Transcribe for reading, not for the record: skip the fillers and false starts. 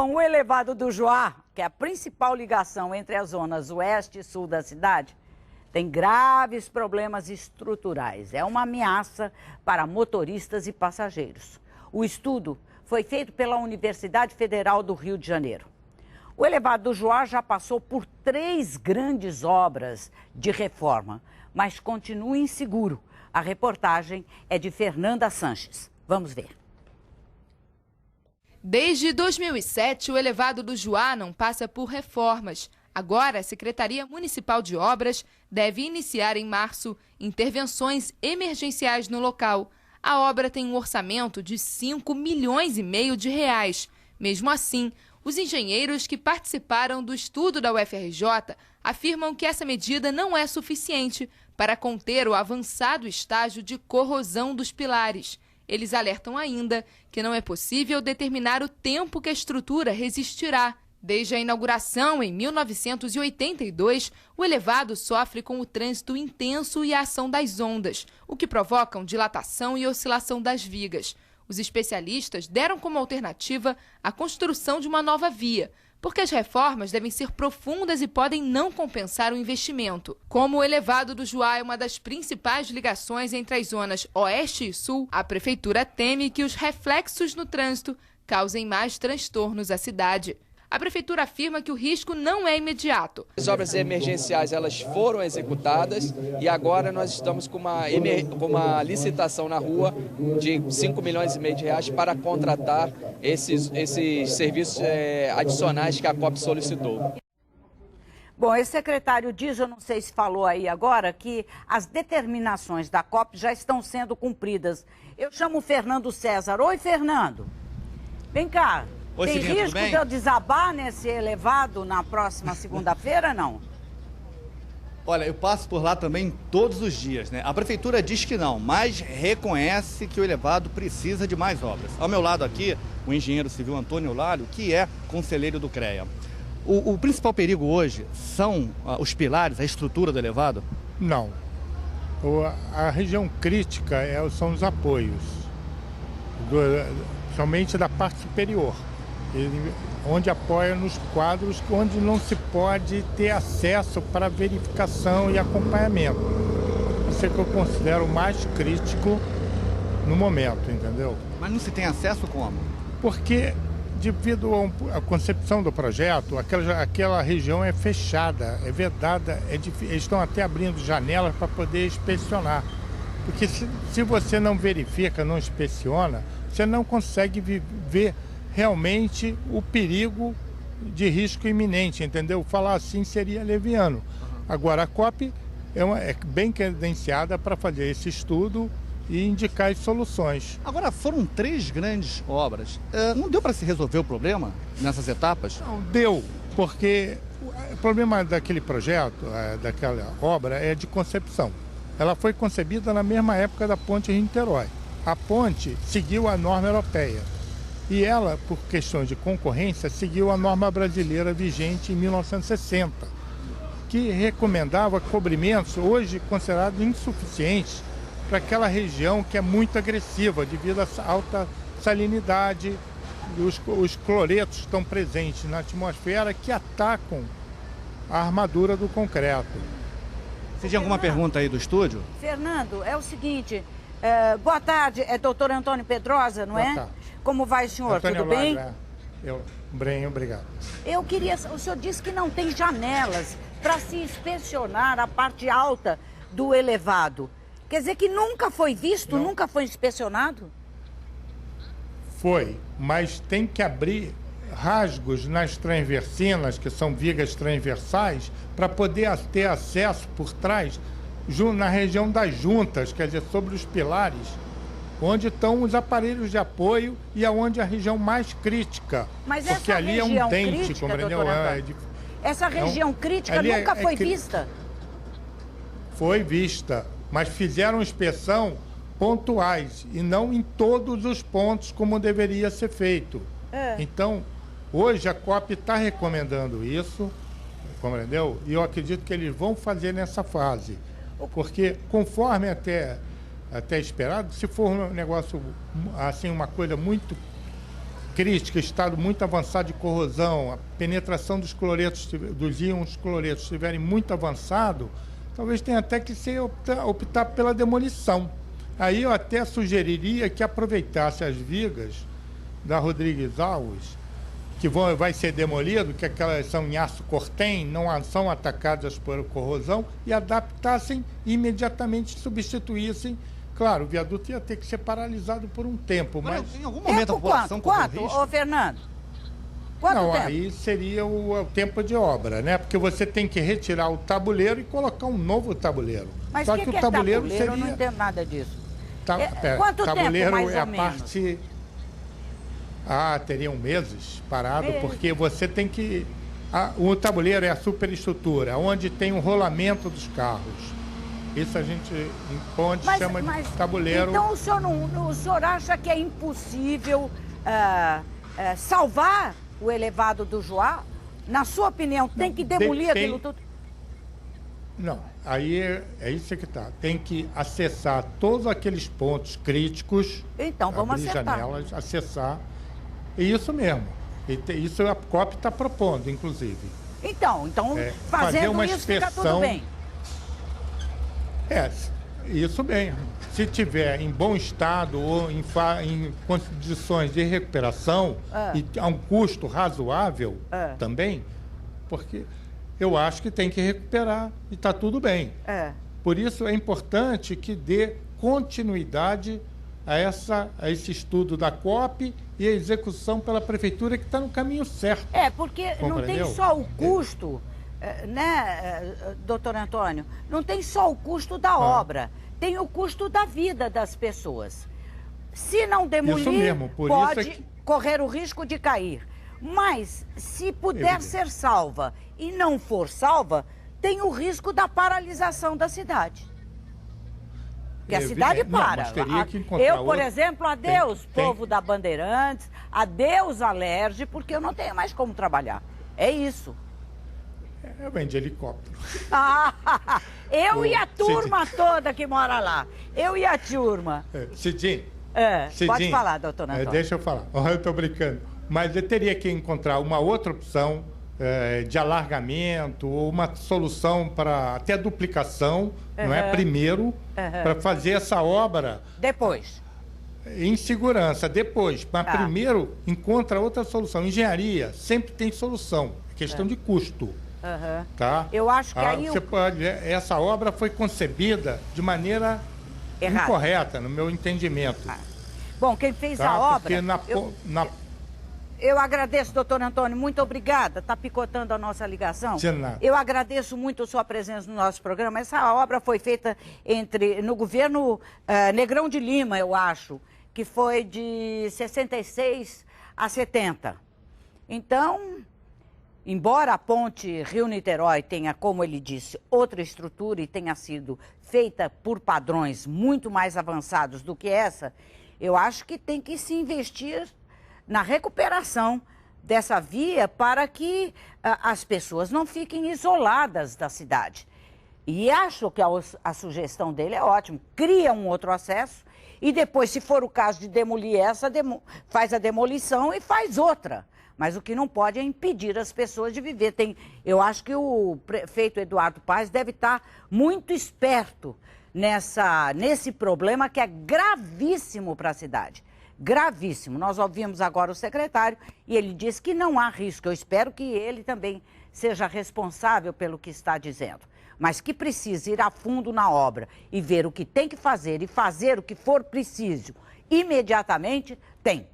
Bom, o elevado do Joá, que é a principal ligação entre as zonas oeste e sul da cidade, tem graves problemas estruturais. É uma ameaça para motoristas e passageiros. O estudo foi feito pela Universidade Federal do Rio de Janeiro. O elevado do Joá já passou por 3 grandes obras de reforma, mas continua inseguro. A reportagem é de Fernanda Sanches. Vamos ver. Desde 2007, o elevado do Joá não passa por reformas. Agora, a Secretaria Municipal de Obras deve iniciar em março intervenções emergenciais no local. A obra tem um orçamento de 5,5 milhões de reais. Mesmo assim, os engenheiros que participaram do estudo da UFRJ afirmam que essa medida não é suficiente para conter o avançado estágio de corrosão dos pilares. Eles alertam ainda que não é possível determinar o tempo que a estrutura resistirá. Desde a inauguração em 1982, o elevado sofre com o trânsito intenso e a ação das ondas, o que provocam dilatação e oscilação das vigas. Os especialistas deram como alternativa a construção de uma nova via, porque as reformas devem ser profundas e podem não compensar o investimento. Como o elevado do Joá é uma das principais ligações entre as zonas oeste e sul, a prefeitura teme que os reflexos no trânsito causem mais transtornos à cidade. A prefeitura afirma que o risco não é imediato. As obras emergenciais elas foram executadas e agora nós estamos com uma licitação na rua de 5,5 milhões de reais para contratar esses serviços adicionais que a COP solicitou. Bom, esse secretário diz, eu não sei se falou aí agora, que as determinações da COP já estão sendo cumpridas. Eu chamo o Fernando César. Oi, Fernando. Vem cá. Oi, tem Cidinha, risco de eu desabar nesse elevado na próxima segunda-feira, não? Olha, eu passo por lá também todos os dias, né? A prefeitura diz que não, mas reconhece que o elevado precisa de mais obras. Ao meu lado aqui, o engenheiro civil Antônio Lário, que é conselheiro do CREA. O principal perigo hoje são os pilares, a estrutura do elevado? Não. A região crítica são os apoios, somente da parte superior. Onde apoia nos quadros, onde não se pode ter acesso para verificação e acompanhamento. Isso é que eu considero o mais crítico no momento, entendeu? Mas não se tem acesso como? Porque, devido à concepção do projeto, aquela região é fechada, é vedada, eles estão até abrindo janelas para poder inspecionar. Porque se você não verifica, não inspeciona, você não consegue ver realmente o perigo de risco iminente, entendeu? Falar assim seria leviano. Agora, a COP é bem credenciada para fazer esse estudo e indicar as soluções. Agora, foram 3 grandes obras. Não deu para se resolver o problema nessas etapas? Não, deu, porque o problema daquele projeto, daquela obra, é de concepção. Ela foi concebida na mesma época da ponte Rio-Niterói. A ponte seguiu a norma europeia. E ela, por questões de concorrência, seguiu a norma brasileira vigente em 1960, que recomendava cobrimentos hoje considerados insuficientes para aquela região que é muito agressiva devido à alta salinidade e os cloretos estão presentes na atmosfera que atacam a armadura do concreto. Você tinha alguma pergunta aí do estúdio? Fernando, é o seguinte, boa tarde, é doutor Antônio Pedrosa, não é? Boa tarde. Como vai, senhor? Antônio Tudo bem? Bem, obrigado. O senhor disse que não tem janelas para se inspecionar a parte alta do elevado. Quer dizer que nunca foi visto, Não. Nunca foi inspecionado? Foi, mas tem que abrir rasgos nas transversinas, que são vigas transversais, para poder ter acesso por trás, na região das juntas, quer dizer, sobre os pilares, onde estão os aparelhos de apoio e aonde a região mais crítica. Mas porque essa ali é região um dente, crítica, compreendeu? doutor Antônio, essa região crítica ali nunca foi vista? Foi vista, mas fizeram inspeção pontuais e não em todos os pontos como deveria ser feito. Então, hoje a COP está recomendando isso, compreendeu? E eu acredito que eles vão fazer nessa fase, porque conforme até esperado, se for um negócio assim, uma coisa muito crítica, estado muito avançado de corrosão, a penetração dos cloretos, dos íons cloretos estiverem muito avançado, talvez tenha até que optar pela demolição. Aí eu até sugeriria que aproveitasse as vigas da Rodrigues Alves, que vai ser demolido, que aquelas são em aço cortem, não são atacadas por corrosão, e adaptassem imediatamente, substituíssem. Claro, o viaduto ia ter que ser paralisado por um tempo, mas... Em algum momento a população corre Quanto, risco? ô Fernando? Quanto tempo? Aí seria o tempo de obra, né? Porque você tem que retirar o tabuleiro e colocar um novo tabuleiro. Mas só que o é tabuleiro tabuleiro? seria... Eu não entendo nada disso. Tabuleiro Quanto tempo, mais é ou a menos? parte... teriam meses parado, porque você tem que... o tabuleiro é a superestrutura, onde tem o rolamento dos carros. Isso a gente, em ponte, chama de tabuleiro. Então o senhor acha que é impossível salvar o elevado do Joá? Na sua opinião, tem que demolir aquilo tudo? Não, aí é isso que está. Tem que acessar todos aqueles pontos críticos. Então, vamos abrir acertar. janelas, acessar. E isso mesmo. Isso a COP está propondo, inclusive. Então fazer fazendo uma isso, fica tudo inspeção. bem. Isso bem. Se tiver em bom estado ou em condições de recuperação e a um custo razoável também, porque eu acho que tem que recuperar e está tudo bem. Por isso é importante que dê continuidade a esse estudo da COP e a execução pela Prefeitura, que está no caminho certo. Porque Compreendeu? não tem só o custo, né, doutor Antônio? Não tem só o custo da obra, tem o custo da vida das pessoas. Se não demolir, Isso mesmo, por pode isso é que... correr o risco de cair. Mas, se puder ser salva e não for salva, tem o risco da paralisação da cidade. Porque a cidade para. Mas teria que encontrar eu, por exemplo, adeus, povo da Bandeirantes, adeus, Alerj, porque eu não tenho mais como trabalhar. É isso. Eu venho de helicóptero. Eu e a turma toda que mora lá. Eu e a turma. Cidinho. Pode falar, doutor Antônio. Deixa eu falar. Eu estou brincando. Mas eu teria que encontrar uma outra opção de alargamento ou uma solução para até duplicação, não é? Primeiro, para fazer essa obra... Depois. Em segurança, depois. Mas primeiro, encontra outra solução. Engenharia sempre tem solução. Questão de custo. Tá? Eu acho que aí essa obra foi concebida de maneira incorreta, no meu entendimento. Bom, quem fez a obra... Eu agradeço, doutor Antônio, muito obrigada. Está picotando a nossa ligação. De nada. Eu agradeço muito a sua presença no nosso programa. Essa obra foi feita no governo Negrão de Lima, eu acho, que foi de 66 a 70. Então, embora a ponte Rio-Niterói tenha, como ele disse, outra estrutura e tenha sido feita por padrões muito mais avançados do que essa, eu acho que tem que se investir na recuperação dessa via para que as pessoas não fiquem isoladas da cidade. E acho que a sugestão dele é ótima. Cria um outro acesso e depois, se for o caso de demolir essa, faz a demolição e faz outra. Mas o que não pode é impedir as pessoas de viver. Eu acho que o prefeito Eduardo Paes deve estar muito esperto nesse problema que é gravíssimo para a cidade. Gravíssimo. Nós ouvimos agora o secretário e ele disse que não há risco. Eu espero que ele também seja responsável pelo que está dizendo, mas que precisa ir a fundo na obra e ver o que tem que fazer e fazer o que for preciso imediatamente, tem.